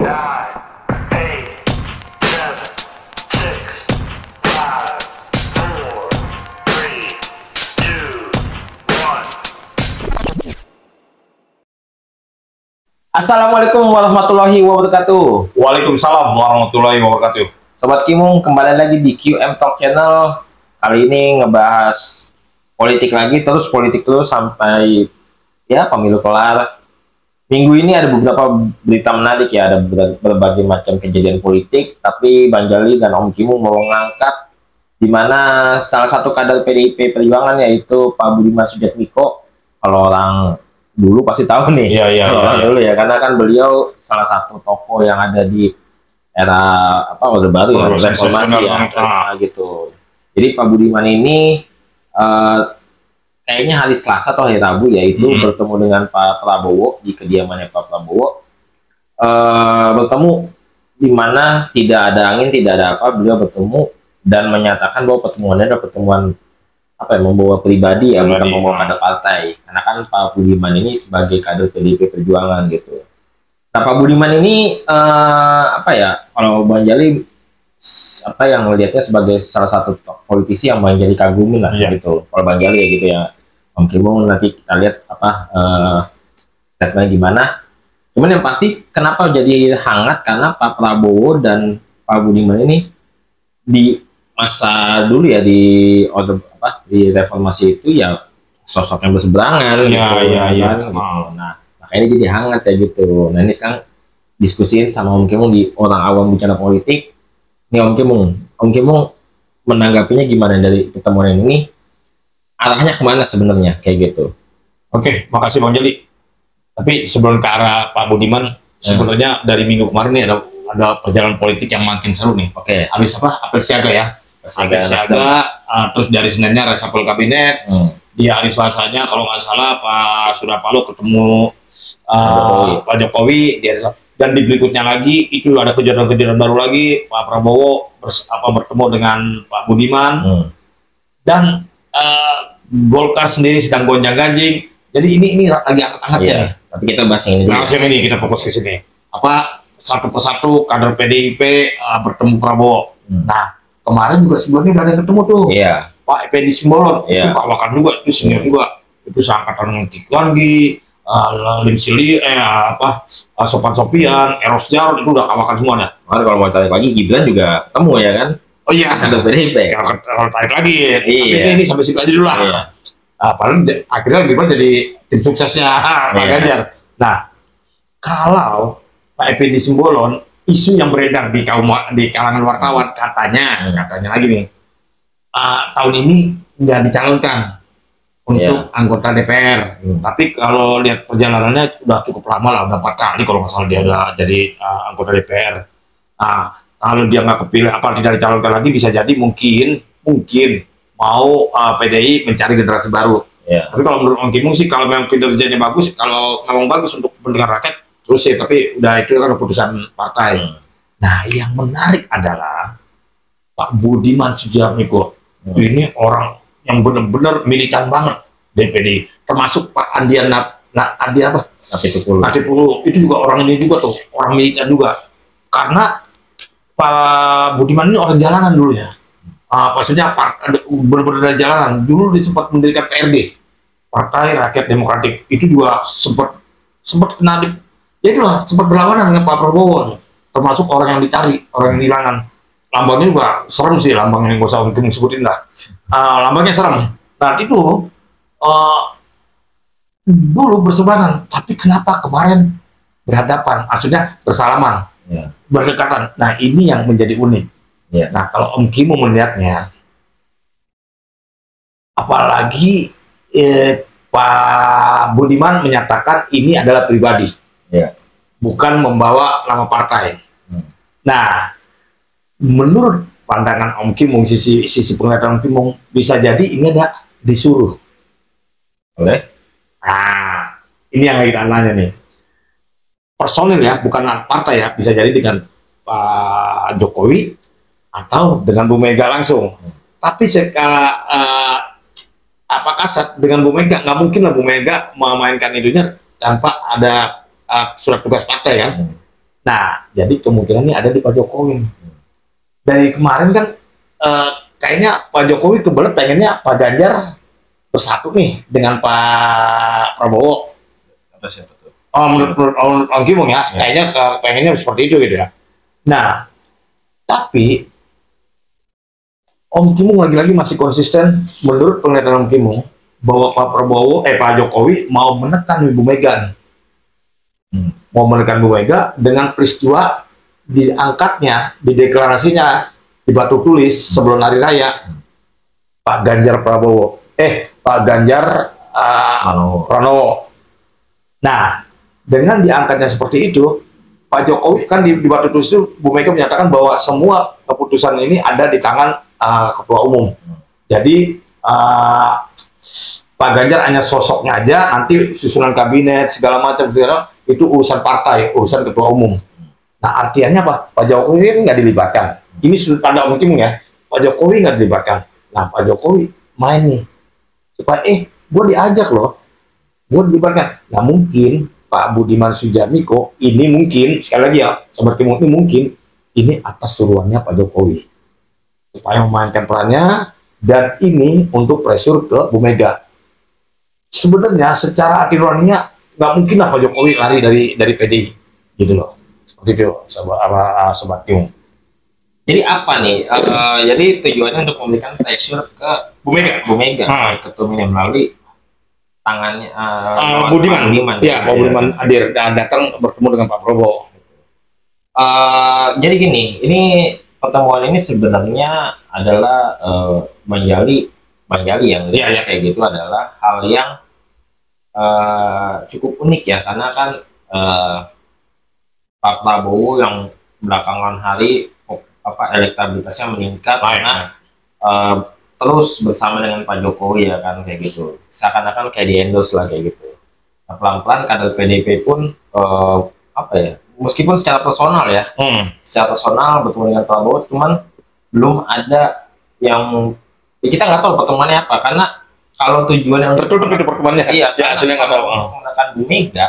Assalamualaikum warahmatullahi wabarakatuh. Waalaikumsalam warahmatullahi wabarakatuh. Sobat Kimung, kembali lagi di QM Talk Channel. Kali ini ngebahas politik lagi, terus politik terus sampai ya pemilu kelar. Minggu ini ada beberapa berita menarik ya, ada berbagai macam kejadian politik, tapi Bang Jali dan Om Kimung mau mengangkat di mana salah satu kader PDIP Perjuangan yaitu Pak Budiman Sujatmiko. Kalau orang dulu pasti tahu nih, Iya. dulu ya, karena kan beliau salah satu tokoh yang ada di era Orde Baru ya, reformasi ya, gitu. Jadi Pak Budiman ini kayaknya hari Selasa atau hari Rabu yaitu bertemu dengan Pak Prabowo di kediamannya Pak Prabowo. Bertemu di mana tidak ada angin, tidak ada apa, beliau bertemu dan menyatakan bahwa pertemuannya adalah pertemuan membawa pribadi ya, bukan membawa kader partai. Karena kan Pak Budiman ini sebagai kader PDIP Perjuangan gitu. Nah, Pak Budiman ini kalau Bang Jali yang melihatnya sebagai salah satu politisi yang Bang Jali kagumin lah gitu. Kalau Bang Jali ya gitu ya. Om Kimung nanti kita lihat statementnya gimana. Cuman yang pasti kenapa jadi hangat karena Pak Prabowo dan Pak Budiman ini di masa dulu ya di reformasi itu ya sosok yang berseberangan gitu. Nah, makanya jadi hangat ya gitu. Nah, ini sekarang diskusiin sama Om Kimung di orang awam bicara politik. Ini Om Kimung menanggapinya gimana dari pertemuan ini? Arahnya kemana sebenarnya kayak gitu? Oke, makasih Bang Jali. Tapi sebelum ke arah Pak Budiman, sebenarnya dari minggu kemarin nih ada perjalanan politik yang makin seru nih. Oke. Habis apel siaga ya? Apel siaga, terus dari Seninnya reshuffle kabinet. Di hari Selasanya kalau nggak salah Pak Surya Paloh ketemu Pak Jokowi. Dan di berikutnya lagi itu ada kejadian-kejadian baru lagi. Pak Prabowo bertemu dengan Pak Budiman. Dan Golkar sendiri sedang gonjang-ganjing. Jadi ini lagi hangat-hangatnya nih. Tapi kita bahas ini dulu. Langsung ini kita fokus ke sini. Satu persatu kader PDIP bertemu Prabowo. Nah, kemarin juga sebelumnya udah ada yang ketemu tuh. Pak Effendi Simbolon. Itu kawakan juga, itu senior juga. Itu seangkatan Kiflangi, Lim Sili, Sopan Sopian, Eros Jarod, itu udah kawakan semuanya. Kalau mau tarik lagi, Gibran juga ketemu ya kan? Oh iya, ada PDIP. Kalau tarik lagi, tapi ini sampai situ aja dulu lah. Paling akhirnya Gibran jadi tim suksesnya Pak Ganjar. Nah, kalau Pak Effendi Simbolon, isu yang beredar di kalangan wartawan katanya lagi nih, tahun ini nggak dicalonkan untuk anggota DPR. Tapi kalau lihat perjalanannya udah cukup lama lah, udah 4 kali kalau nggak salah dia ada jadi anggota DPR. Kalau dia nggak kepilih, tidak dicalonkan lagi, bisa jadi mungkin mau PDI mencari generasi baru. Tapi kalau menurut Om Kimung sih, kalau memang kinerjanya bagus, kalau memang bagus untuk kepentingan rakyat, terus sih. Tapi udah itu kan keputusan partai. Nah, yang menarik adalah Pak Budiman Sujatmiko. Ini orang yang benar-benar militan banget DPD, termasuk Pak Andian Apitupulu itu juga orang ini juga tuh, orang militan juga. Karena Pak Budiman ini orang jalanan dulu ya. Maksudnya benar-benar dari jalanan. Dulu dia sempat mendirikan PRD, Partai Rakyat Demokratik. Itu juga sempat kena sempat berlawanan dengan Pak Prabowo. Termasuk orang yang dicari, orang yang hilangan. Lambangnya juga serem sih, lambangnya yang gak usah mungkin sebutin lah. Lambangnya serem. Nah itu dulu berseberangan, tapi kenapa kemarin berhadapan? Maksudnya bersalaman, berdekatan. Nah ini yang menjadi unik. Nah kalau Om Kimung melihatnya, apalagi Pak Budiman menyatakan ini adalah pribadi, bukan membawa nama partai. Nah, menurut pandangan Om Kimung, sisi penglihatan Om Kimung, bisa jadi ini ada disuruh oleh. Nah, ini yang lagi kita nanya nih. Personil ya, bukan partai ya, bisa jadi dengan Pak Jokowi atau dengan Bu Mega langsung. Tapi sekala kasat dengan Bu Mega, nggak mungkin lah Bu Mega memainkan itunya tanpa ada surat tugas partai ya. Nah, jadi kemungkinan ini ada di Pak Jokowi. Dari kemarin kan kayaknya Pak Jokowi kebelet pengennya Pak Ganjar bersatu nih dengan Pak Prabowo. Atau siapa tuh? Oh, menurut Om Kimung ya, kayaknya pengennya seperti itu gitu ya. Nah, tapi Om Kimung lagi-lagi masih konsisten menurut penglihatan Om Kimung bahwa Pak Jokowi mau menekan Ibu Mega nih. Mau menekan Bu Mega dengan peristiwa diangkatnya, dideklarasinya di batu tulis sebelum hari raya Pak Ganjar Pak Ganjar Pranowo. Nah, dengan diangkatnya seperti itu, Pak Jokowi kan di batu tulis itu Bu Mega menyatakan bahwa semua keputusan ini ada di tangan ketua umum. Jadi Pak Ganjar hanya sosoknya aja, nanti susunan kabinet segala macam itu urusan partai, urusan ketua umum. Nah, artinya apa? Pak Jokowi ini nggak dilibatkan. Ini sudut pandang mungkin ya. Pak Jokowi nggak dilibatkan. Nah, Pak Jokowi main nih supaya gue diajak loh, gue dilibatkan. Nah, mungkin Pak Budiman Sujatmiko ini mungkin sekali lagi ya, Sobat Kimung, ini mungkin ini atas suruhannya Pak Jokowi supaya memainkan perannya, dan ini untuk pressure ke Bu Mega. Sebenarnya secara hati nuraninya nggak mungkin lah Pak Jokowi lari dari PDI gitu loh, seperti itu Sobat Kimung. Jadi apa nih? Jadi tujuannya untuk memberikan pressure ke Bu Mega, ketua umum melalui tangannya Budiman. Ya, Pak Budiman hadir dan datang bertemu dengan Pak Prabowo. Jadi gini, ini pertemuan ini sebenarnya adalah Bang Jali yang kayak gitu adalah hal yang cukup unik ya, karena kan Pak Prabowo yang belakangan hari elektabilitasnya meningkat karena terus bersama dengan Pak Jokowi ya kan, kayak gitu, seakan-akan kayak di endorse lah kayak gitu. Nah, pelan-pelan kader PDIP pun meskipun secara personal ya, secara personal bertemu dengan Prabowo, cuman belum ada yang kita nggak tahu pertemuannya apa, karena kalau tujuannya untuk tertutup itu pertemuannya, iya, ya hasilnya nggak tahu. Menggunakan Bu Mega,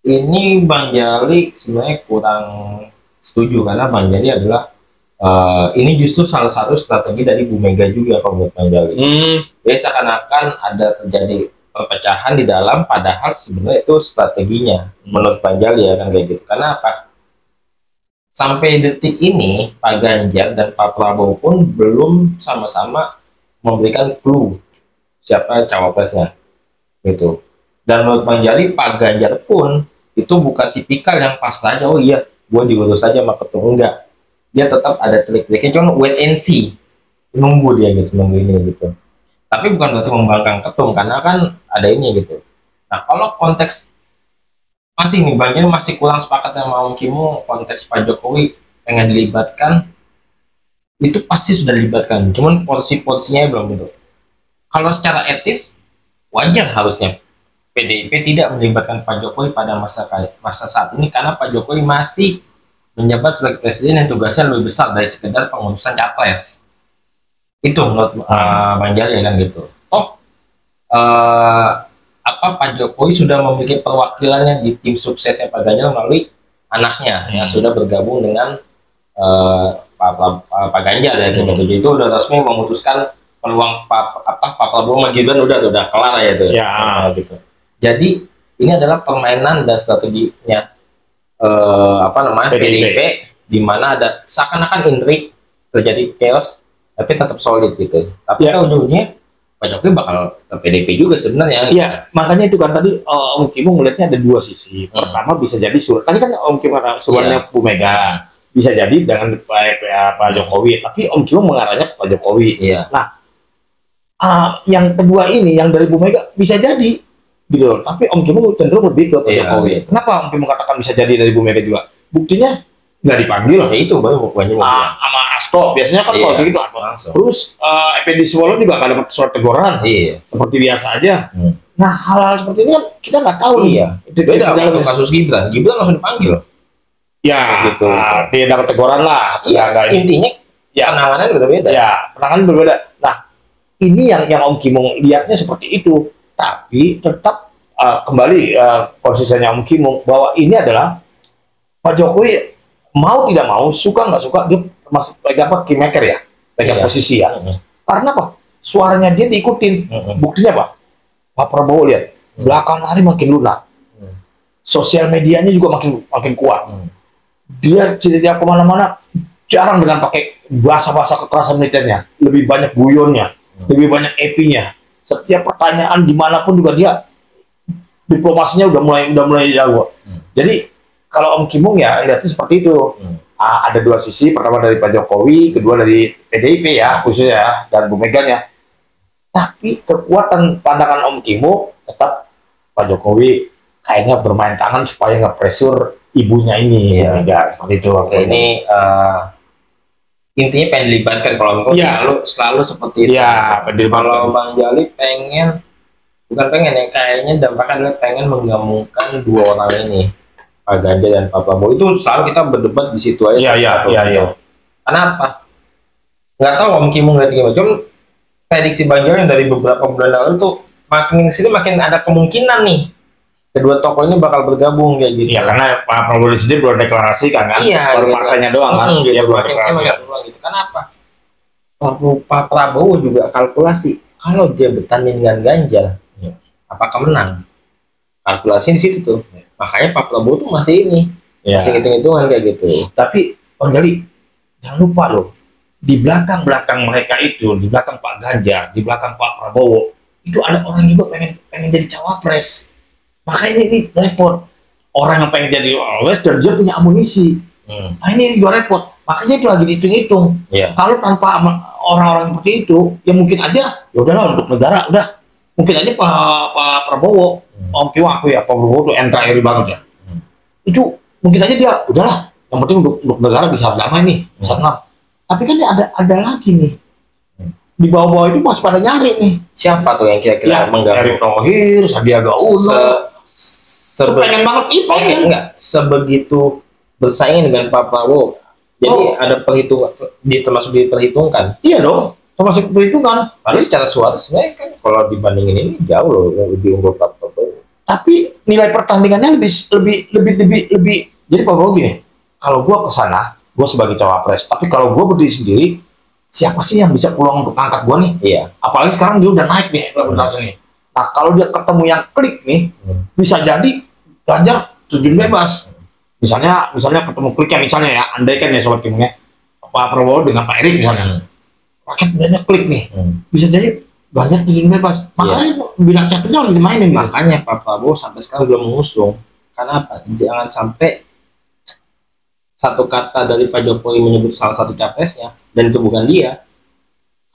ini Bang Jali sebenarnya kurang setuju, karena Bang Jali adalah ini justru salah satu strategi dari Bu Mega juga kalau menurut Bang Jali. Jadi seakan-akan ada terjadi perpecahan di dalam, padahal sebenarnya itu strateginya menurut Bang Jali ya kan, kayak gitu. Karena apa? Sampai detik ini Pak Ganjar dan Pak Prabowo pun belum sama-sama memberikan clue siapa cawapresnya gitu. Dan menurut Bang Jali, Pak Ganjar pun itu bukan tipikal yang pas aja, oh iya gue diurus saja sama ketua, enggak, dia tetap ada trik-triknya, cuma wait and see, nunggu dia gitu, nunggu ini gitu. Tapi bukan berarti membangkang ketum, karena kan ada ini gitu. Nah, kalau konteks masih nih, Bang Jali masih kurang sepakat sama Om Kimung, konteks Pak Jokowi pengen dilibatkan, itu pasti sudah dilibatkan, cuman porsi-porsinya belum gitu. Kalau secara etis, wajar harusnya PDIP tidak melibatkan Pak Jokowi pada masa saat ini, karena Pak Jokowi masih menjabat sebagai presiden yang tugasnya lebih besar dari sekedar pengurusan capres. Itu menurut Bang Jali kan gitu. Pak Jokowi sudah memiliki perwakilannya di tim suksesnya Pak Ganjar melalui anaknya yang sudah bergabung dengan Pak Ganjar ya gitu. Jadi itu udah resmi memutuskan peluang Pak Prabowo sama Gibran udah kelar ya itu. Ya gitu. Jadi ini adalah permainan dan strateginya PDIP, di mana ada seakan-akan intrik, terjadi chaos, tapi tetap solid gitu. Tapi ujungnya Pak Jokowi bakal ke PDIP juga sebenarnya. Iya, makanya itu kan tadi Om Kimung melihatnya ada dua sisi. Pertama bisa jadi surat, tadi kan Om Kimung suratnya Bu Mega, bisa jadi dengan Pak Jokowi, tapi Om Kimung mengarahnya ke Pak Jokowi. Nah, yang kedua ini yang dari Bu Mega bisa jadi gitu loh. Tapi Om Kimung cenderung lebih ke Pak Jokowi. Kenapa Om Kimung katakan bisa jadi dari Bu Mega juga? Buktinya nggak dipanggil. Ya itu baru bukannya sama Asto. Biasanya kan kalau begitu. Terus Effendi Simbolon juga nggak dapat surat teguran. Seperti biasa aja. Nah, hal-hal seperti ini kan kita nggak tahu. Itu beda untuk kasus Gibran. Gibran langsung dipanggil. Ya, gitu. Dia dapat teguran lah. Intinya penanganan berbeda. Ya, penanganan berbeda. Nah, ini yang Om Kimung lihatnya seperti itu. Tapi tetap kembali konsistennya Om Kimung bahwa ini adalah Pak Jokowi mau tidak mau, suka nggak suka, dia masih pegang apa, kingmaker ya, pegang posisi ya. Karena apa? Suaranya dia diikutin. Buktinya apa? Pak Prabowo lihat, belakangan hari makin lunak. Sosial medianya juga makin kuat. Dia tidak kemana-mana, jarang dengan pakai bahasa-bahasa kekerasan militernya, lebih banyak guyonnya, lebih banyak epinya. Setiap pertanyaan dimanapun juga dia diplomasinya udah mulai jago. Jadi kalau Om Kimung ya lihatnya seperti itu. Ada dua sisi, pertama dari Pak Jokowi, kedua dari PDIP ya khususnya ya, dan Bu Mega ya. Tapi kekuatan pandangan Om Kimung tetap Pak Jokowi kayaknya bermain tangan supaya nggak pressure ibunya ini, Bu Mega, seperti itu. Oke, ini intinya pengen dilibatkan. Kalau Om selalu seperti itu. Kalau Bang Jali bukan pengen ya, kayaknya dampaknya adalah pengen menggabungkan dua orang ini, Pak Ganjar dan Pak Prabowo. Itu selalu kita berdebat di situ aja. Iya. Kenapa? Nggak tahu Om Kimung nggak gimana. Cuma prediksi Bang Jali yang dari beberapa bulan lalu tuh makin sini makin ada kemungkinan nih kedua tokoh ini bakal bergabung kayak gitu. Iya, karena Pak Prabowo sendiri belum deklarasikan kan? Iya, baru partainya doang kan? Dia belum deklarasikan. Gitu. Kenapa? Pak Prabowo juga kalkulasi kalau dia bertanding dengan Ganjar, apakah menang? Kalkulasi di situ tuh. Makanya Pak Prabowo tuh masih masih hitung-hitungan kayak gitu. Tapi Bang Jali, jangan lupa loh, di belakang mereka itu, di belakang Pak Ganjar, di belakang Pak Prabowo, itu ada orang juga pengen jadi cawapres. Makanya ini repot. Orang yang pengen jadi cawapres dan dia punya amunisi. Nah ini juga repot. Makanya itu lagi dihitung-hitung. Kalau tanpa orang-orang seperti itu, ya mungkin aja, ya udahlah untuk negara, udah. Mungkin aja Pak Prabowo, Om Kimung aku ya, Pak Prabowo itu NKRI banget ya. Itu mungkin aja dia, udahlah, yang penting untuk negara bisa damai nih, bisa tenang. Tapi kan dia ada lagi nih. Di bawah-bawah itu masih pada nyari nih. Siapa tuh yang kira-kira mengganggu? Erick Thohir, Sandiaga Uno. Sepengen banget itu enggak sebegitu bersaing dengan Pak Prabowo. Jadi ada perhitungan, termasuk diperhitungkan. Iya dong, termasuk perhitungan. Tapi secara suara sebenarnya kan kalau dibandingin ini jauh loh lebih unggul Pak Prabowo. Tapi nilai pertandingannya lebih. Jadi Pak Prabowo gini, kalau gua kesana, gua sebagai cawapres. Tapi kalau gua berdiri sendiri, siapa sih yang bisa peluang untuk angkat gua nih? Iya. Apalagi sekarang dia udah naik nih, nih. Nah kalau dia ketemu yang klik nih, bisa jadi Ganjar terjun bebas. Misalnya ketemu klik misalnya ya, andai kan ya sobat timnya Pak Prabowo dengan Pak Erick misalnya, rakyat banyak klik nih, bisa jadi Ganjar terjun bebas. Makanya bidang capresnya harus dimainin. Makanya Pak Prabowo sampai sekarang belum mengusung. Karena apa? Jangan sampai satu kata dari Pak Jokowi menyebut salah satu capresnya dan itu bukan dia,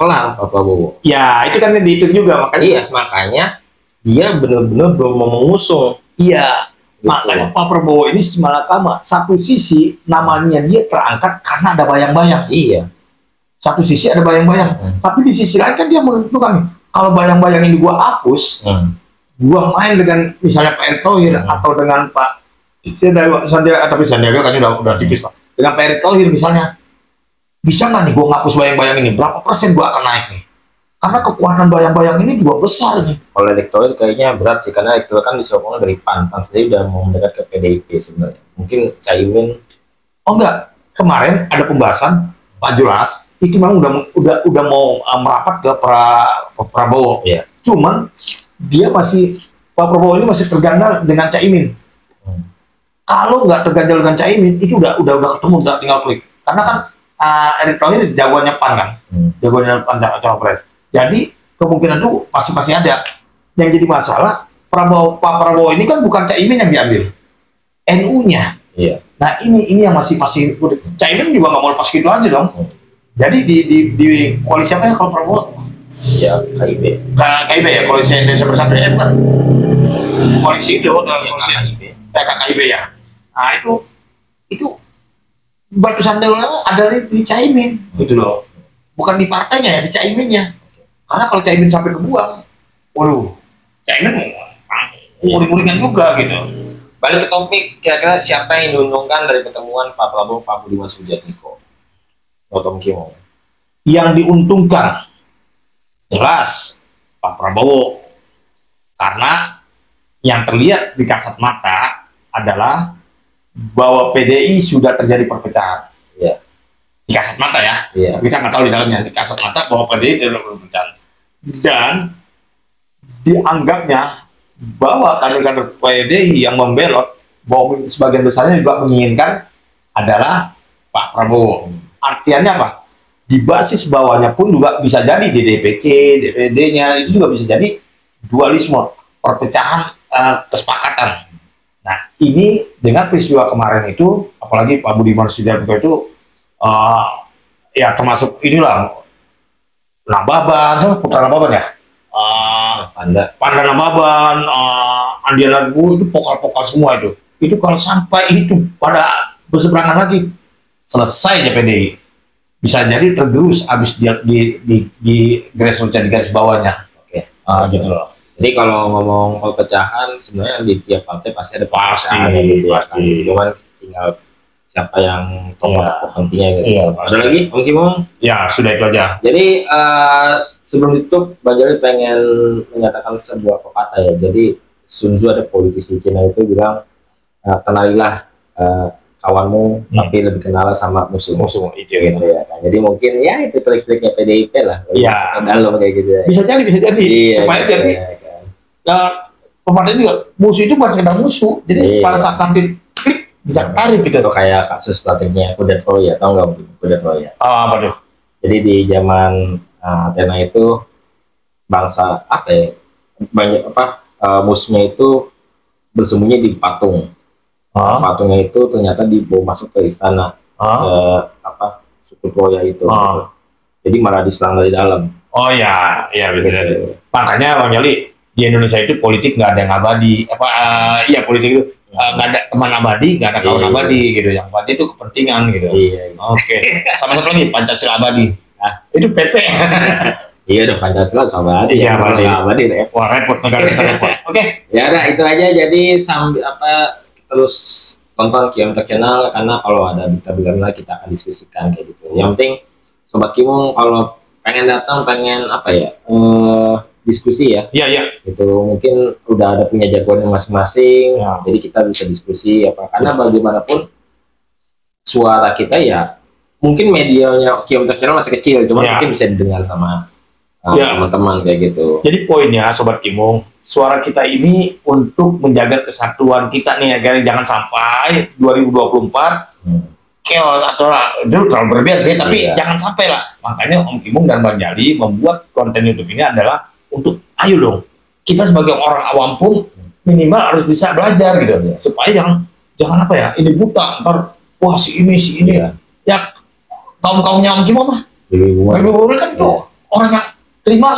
kelar Pak Prabowo. Ya itu kan dihitung juga, makanya. Iya, makanya dia benar-benar belum mau mengusung. Iya. Gitu. Makanya Pak Prabowo ini malakama. Satu sisi namanya dia terangkat karena ada bayang-bayang. Iya. Satu sisi ada bayang-bayang. Tapi di sisi lain kan dia menentukan, kalau bayang-bayang ini gua hapus, gua main dengan misalnya Pak Erick Thohir atau dengan Pak Sandiaga, tapi Sandiaga kan udah tipis lah. Dengan Pak Erick Thohir misalnya, bisa nggak nih gua ngapus bayang-bayang ini? Berapa persen gua akan naik nih? Karena kekuatan bayang-bayang ini juga besar nih. Kalau Erick Thohir kayaknya berat sih, karena Erick Thohir kan disokongnya dari PAN sendiri udah mau mendekat ke PDIP sebenarnya. Mungkin Caimin. Oh enggak, kemarin ada pembahasan Pak Julas itu memang udah mau merapat ke Prabowo. Iya. Cuman dia Pak Prabowo ini masih terganjal dengan Caimin. Kalau nggak terganjal dengan Caimin itu udah ketemu, udah tinggal klik. Karena kan Erick Thohir jagoannya PAN kan, jagoannya PAN cawapres. Jadi kemungkinan itu masih ada. Yang jadi masalah Pak Prabowo ini kan bukan Caimin yang diambil, NU-nya. Iya. Nah ini yang masih Caimin juga nggak mau lepas gitu aja dong. Jadi di koalisi apa ya kalau Prabowo? Ya KIB. KIB ya, koalisi Indonesia Bersatu ya kan? Koalisi itu koalisi KIB ya. Nah itu batu sandalnya ada di Caimin gitu loh. Bukan di partainya ya, di Caiminnya. Karena kalau Caimin sampai kebuang, waduh, Caimin uring-uringan juga gitu. Balik ke topik, kira-kira siapa yang diuntungkan dari pertemuan Pak Prabowo Pak Budiman Sujatmiko? Om Kimung. Yang diuntungkan jelas Pak Prabowo, karena yang terlihat di kasat mata adalah bahwa PDI sudah terjadi perpecahan. Iya. Di kasat mata ya. Iya. Kita nggak tahu di dalamnya. Di kasat mata bahwa PDI terjadi perpecahan. Dan dianggapnya bahwa kader-kader PDI yang membelot, bahwa sebagian besarnya juga menginginkan adalah Pak Prabowo. Artinya apa? Di basis bawahnya pun juga bisa jadi di DPC, DPD-nya itu juga bisa jadi dualisme, perpecahan kesepakatan. Nah, ini dengan peristiwa kemarin itu, apalagi Pak Budiman Sujatmiko itu, ya termasuk inilah Nababan, Putra Nababan ya, Panda Nababan, Andiana itu pokal-pokal semua itu. Itu kalau sampai itu pada berseberangan lagi, selesai ya PDI. Bisa jadi tergerus habis di grassroots, di garis bawahnya. Oke. Gitu loh. Jadi kalau ngomong perpecahan, sebenarnya di tiap partai pasti ada Pasti, gitu ya. pasti. Cuman tinggal siapa yang tokoh pentingnya gitu. Iya, Ada lagi, Om Kimong? Ya, sudah itu aja. Jadi sebelum itu, Bang Jali pengen menyatakan sebuah pepatah ya. Jadi Sun Tzu, ada politisi Cina itu bilang, kenalilah kawanmu, tapi lebih kenal sama musuh itu gitu ya. Nah, jadi mungkin ya itu trik-triknya PDIP lah. Ya. Dalam kayak gitu ya. Bisa jadi. Iya, Supaya gitu jadi, ya, kan. pemerintah juga musuh itu bukan sekedar musuh. Jadi Iya. pada saat nanti klik bisa tarik gitu. Itu kayak kasus strategi kuda Troya, tau nggak kuda Troya? Apa tuh? Jadi di zaman Athena itu bangsa apa ya, banyak musuhnya itu bersembunyi di patung. Patungnya itu ternyata dibawa masuk ke istana suku Troya itu. Gitu. Jadi malah diserang dari dalam. Oh ya, betul. Gitu. Makanya Bang Jali, di Indonesia itu politik nggak ada yang abadi. Politik itu nggak ada teman abadi, nggak ada kawan abadi gitu. Yang abadi itu kepentingan gitu. Iya. Oke. Sama satu lagi Pancasila abadi. Itu PP. Iya, udah Pancasila sama abadi. Iya, abadi repot. Wah, repot negara kita repot. Oke. Ya udah itu aja. Jadi sambil terus tonton Kiamtek Channel, karena kalau ada berita-berita menarik kita akan diskusikan kayak gitu. Yang penting Sobat Kimong kalau pengen datang, pengen diskusi ya. Iya. Itu mungkin udah ada punya jagoannya masing-masing. Ya. Jadi kita bisa diskusi karena bagaimanapun suara kita ya, mungkin medianya Kiamtek Channel masih kecil, cuma mungkin bisa didengar sama teman-teman kayak gitu. Jadi poinnya Sobat Kimong, suara kita ini untuk menjaga kesatuan kita nih agar jangan sampai 2024 chaos atau itu terlalu berlebihan sih, tapi jangan sampai lah. Makanya Om Kimong dan Bang Jali membuat konten YouTube ini adalah untuk ayo dong, kita sebagai orang awam pun minimal harus bisa belajar gitu, supaya jangan apa ya, ini buta ntar wah si ini ya kaumnya Om Kimong mah ibu kan tuh orang yang terima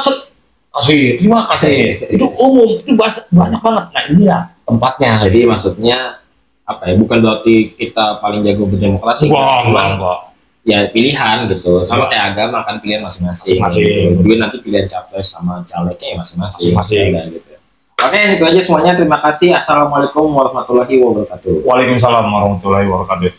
terima kasih itu umum, itu banyak banget. Nah inilah tempatnya. Jadi maksudnya apa ya, bukan berarti kita paling jago berdemokrasi, enggak. Ya pilihan gitu, sama kayak agama kan pilihan masing-masing. Gitu. Nanti pilihan capres sama calegnya ya masing-masing. Gitu. Oke, itu aja semuanya. Terima kasih. Assalamualaikum warahmatullahi wabarakatuh. Waalaikumsalam warahmatullahi wabarakatuh.